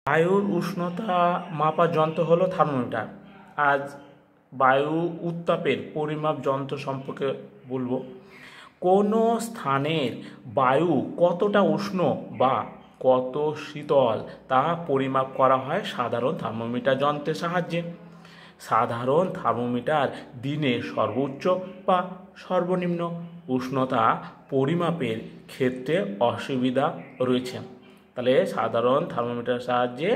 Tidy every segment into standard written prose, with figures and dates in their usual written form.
বায়ুর উষ্ণতা মাপার যন্ত্র হলো থার্মোমিটার। আজ বায়ু উত্তাপের পরিমাপ যন্ত্র সম্পর্কে বলবো। কোনো স্থানের বায়ু কতটা উষ্ণ বা কত শীতল তা পরিমাপ করা হয় সাধারণ থার্মোমিটার যন্ত্রের সাহায্যে। সাধারণ থার্মোমিটার দিনে সর্বোচ্চ বা সর্বনিম্ন উষ্ণতা পরিমাপের ক্ষেত্রে অসুবিধা রয়েছে। তাহলে সাধারণ থার্মোমিটার সাহায্যে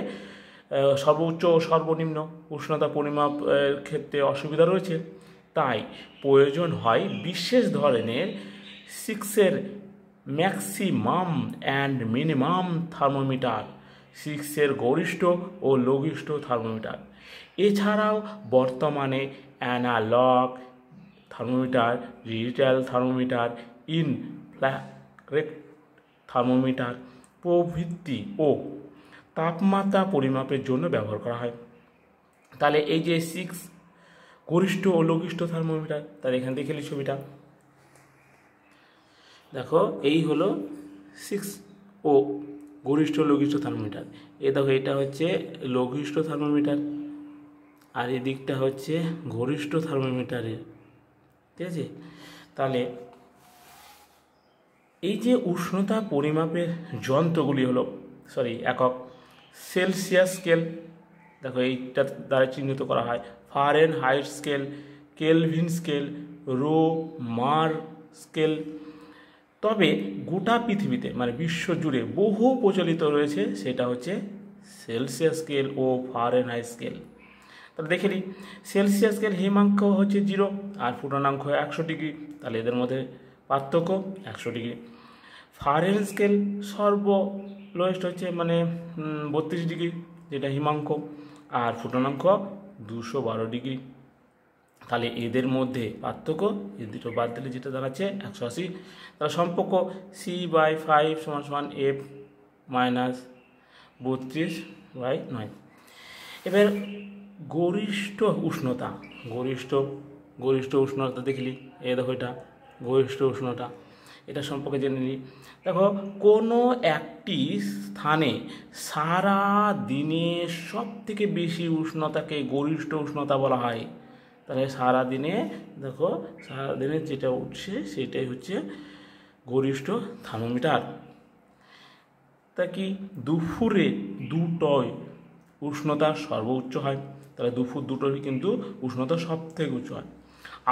সর্বোচ্চ ও সর্বনিম্ন উষ্ণতা পরিমাপের ক্ষেত্রে অসুবিধা রয়েছে, তাই প্রয়োজন হয় বিশেষ ধরনের সিক্সের ম্যাক্সিমাম অ্যান্ড মিনিমাম থার্মোমিটার, সিক্সের গরিষ্ঠ ও লঘিষ্ঠ থার্মোমিটার। এছাড়াও বর্তমানে analogue thermometer, digital thermometer, infrared thermometer প্রভৃতি ও তাপমাত্রা পরিমাপের জন্য ব্যবহার করা হয়। তাহলে এই যে সিক্স গরিষ্ঠ ও লঘিষ্ঠ থার্মোমিটার, তাহলে এখান থেকে লিখি ছবিটা দেখো, এই হলো সিক্স ও গরিষ্ঠ লঘিষ্ঠ থার্মোমিটার। এ দেখো, এটা হচ্ছে লঘিষ্ঠ থার্মোমিটার আর এদিকটা হচ্ছে গরিষ্ঠ থার্মোমিটারের, ঠিক আছে। তাহলে এই যে উষ্ণতা পরিমাপের যন্ত্রগুলি হলো একক সেলসিয়াস স্কেল, দেখো এইটা দ্বারা চিহ্নিত করা হয়, Fahrenheit scale, Kelvin scale, Reaumur scale. তবে গোটা পৃথিবীতে মানে বিশ্ব জুড়ে বহু প্রচলিত রয়েছে, সেটা হচ্ছে সেলসিয়াস স্কেল ও ফারেনহাইট স্কেল। তাহলে দেখে নিই, সেলসিয়াস স্কেল হিমাঙ্ক হচ্ছে 0 আর ফুটনাঙ্ক হয় 100 ডিগ্রি, তাহলে এদের মধ্যে পার্থক্য 100 ডিগ্রি। ফারেনহাইট স্কেল সর্ব লোয়েস্ট হচ্ছে মানে 32 ডিগ্রি, যেটা হিমাঙ্ক, আর ফুটনাঙ্ক 212 ডিগ্রি। তাহলে এদের মধ্যে পার্থক্য, এই দুটো বাদ দিলে যেটা দাঁড়াচ্ছে 180। তাহলে সম্পর্ক C/5 = F - 32/9। এবার গরিষ্ঠ উষ্ণতা, গরিষ্ঠ উষ্ণতা দেখলি, এই দেখো এটা গরিষ্ঠ উষ্ণতা, এটা সম্পর্কে জেনে নিই। দেখো, কোনো একটি স্থানে সারা দিনে সব থেকে বেশি উষ্ণতাকে গরিষ্ঠ উষ্ণতা বলা হয়। তাহলে সারাদিনে দেখো, সারাদিনে যেটা উঠছে সেটাই হচ্ছে গরিষ্ঠ থার্মোমিটার। তা কি দুপুরে দুটোয় উষ্ণতা সর্বোচ্চ হয়, তাহলে দুপুর দুটোরই কিন্তু উষ্ণতা সব থেকে উচ্চ হয়।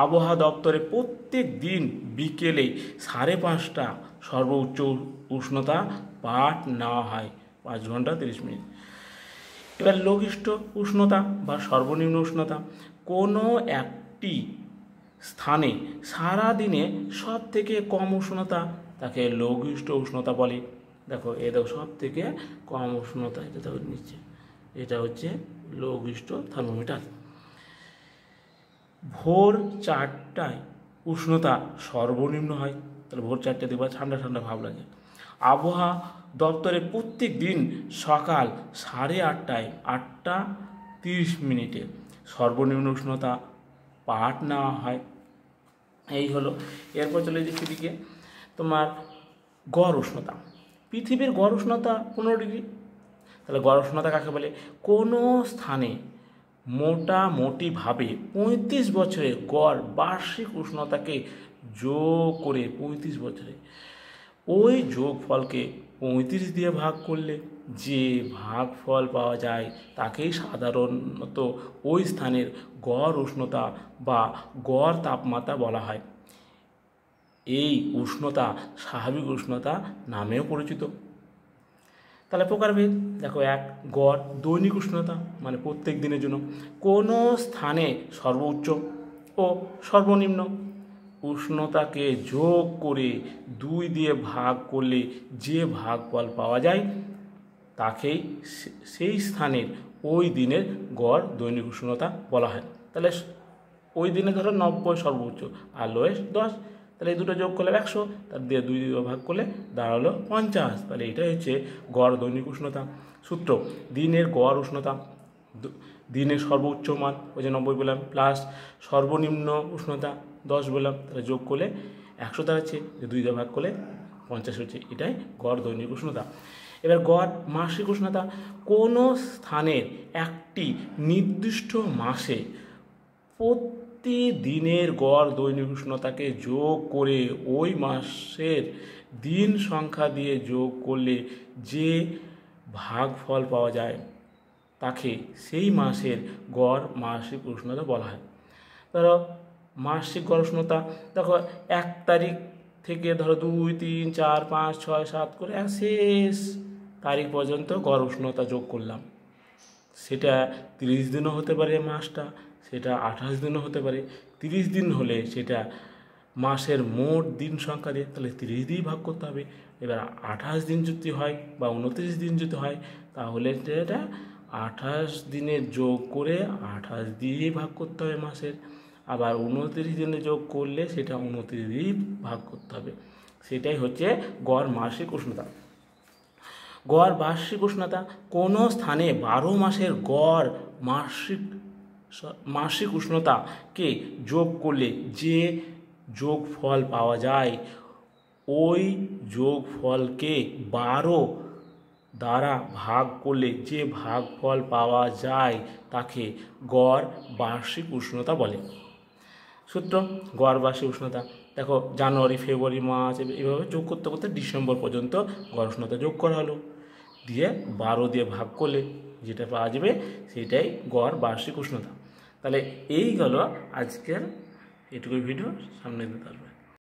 আবহাওয়া দপ্তরে প্রত্যেক দিন বিকেলে 5:30 সর্বোচ্চ উষ্ণতা পাঠ নেওয়া হয়, 5 ঘন্টা 30 মিনিট। এবার লঘিষ্ঠ উষ্ণতা বা সর্বনিম্ন উষ্ণতা, কোনো একটি স্থানে সারাদিনে সব থেকে কম উষ্ণতা তাকে লঘিষ্ঠ উষ্ণতা বলে। দেখো সব থেকে কম উষ্ণতা, এটা দেখো নিচে, এটা হচ্ছে লঘিষ্ঠ থার্মোমিটার। ভোর 4টায় উষ্ণতা সর্বনিম্ন হয়, তাহলে ভোর 4টায় দেখবা ঠান্ডা ঠান্ডা ভাব লাগে। আবহাওয়া দপ্তরে প্রত্যেক দিন সকাল 8:30টায় 8:30 সর্বনিম্ন উষ্ণতা পাঠ নেওয়া হয়। এই হলো। এরপর চলে যাচ্ছি দিকে তোমার গড় উষ্ণতা। পৃথিবীর গড় উষ্ণতা 15 ডিগ্রি। তাহলে গড় উষ্ণতা কাকে বলে? কোনো স্থানে মোটামুটিভাবে 35 বছরের গড় বার্ষিক উষ্ণতাকে যোগ করে 35 বছরে ওই যোগফলকে 35 দিয়ে ভাগ করলে যে ভাগফল পাওয়া যায় তাকেই সাধারণত ওই স্থানের গড় উষ্ণতা বা গড় তাপমাত্রা বলা হয়। এই উষ্ণতা স্বাভাবিক উষ্ণতা নামেও পরিচিত। তাহলে প্রকারভেদ দেখো, 1 গড় দৈনিক উষ্ণতা মানে প্রত্যেক দিনের জন্য কোনো স্থানে সর্বোচ্চ ও সর্বনিম্ন উষ্ণতাকে যোগ করে 2 দিয়ে ভাগ করলে যে ভাগফল পাওয়া যায় তাকেই সেই স্থানের ওই দিনের গড় দৈনিক উষ্ণতা বলা হয়। তাহলে ওই দিনে ধরো 90 সর্বোচ্চ আর লোয়েস্ট 10, তাহলে এই দুটো যোগ করলে 100, তার দিয়ে 2 দিয়ে ভাগ করলে দাঁড়ালো 50। তাহলে এটাই হচ্ছে গড় দৈনিক উষ্ণতা। সূত্র, দিনের গড় উষ্ণতা, দিনের সর্বোচ্চ মান ওই যে 90 বললাম, প্লাস সর্বনিম্ন উষ্ণতা 10 বললাম, তাহলে যোগ করলে 100 দাঁড়াচ্ছে, 2 দিয়ে ভাগ করলে 50 হচ্ছে, এটাই গড় দৈনিক উষ্ণতা। এবার গড় মাসিক উষ্ণতা কোনো স্থানের একটি নির্দিষ্ট মাসে প্রতিদিনের গড় দৈনিক উষ্ণতাকে যোগ করে ওই মাসের দিন সংখ্যা দিয়ে যোগ করলে যে ভাগফল পাওয়া যায় তাকে সেই মাসের গড় মাসিক উষ্ণতা বলা হয়। ধরো মাসিক গড় উষ্ণতা দেখো 1 তারিখ থেকে ধরো 2, 3, 4, 5, 6, 7 করে শেষ তারিখ পর্যন্ত গড় উষ্ণতা যোগ করলাম। সেটা 30 দিনও হতে পারে মাসটা, সেটা 28 দিনও হতে পারে। 30 দিন হলে সেটা মাসের মোট দিন সংখ্যা দিয়ে তাহলে 30 দিয়েই ভাগ করতে হবে। এবার 28 দিন যদি হয় বা 29 দিন যদি হয় তাহলে এটা 28 দিনের যোগ করে 28 দিয়েই ভাগ করতে হবে মাসের। আবার 29 দিনে যোগ করলে সেটা 29 দিয়েই ভাগ করতে হবে। সেটাই হচ্ছে গড় মাসিক উষ্ণতা। গড় বার্ষিক উষ্ণতা কোনো স্থানে 12 মাসের গড় মাসিক উষ্ণতাকে যোগ করলে যে যোগফল পাওয়া যায় ওই যোগফলকে 12 দ্বারা ভাগ করলে যে ভাগফল পাওয়া যায় তাকে গড় বার্ষিক উষ্ণতা বলে। সূত্র গড় বার্ষিক উষ্ণতা দেখো জানুয়ারি, ফেব্রুয়ারি, মার্চ এভাবে যোগ করতে করতে ডিসেম্বর পর্যন্ত গড় উষ্ণতা যোগ করা হলো, দিয়ে 12 দিয়ে ভাগ করলে যেটা পাওয়া যাবে সেটাই গড় বার্ষিক উষ্ণতা। তাহলে এই গেল আজকের এটুকু ভিডিও, সামনে দিতে পারবে।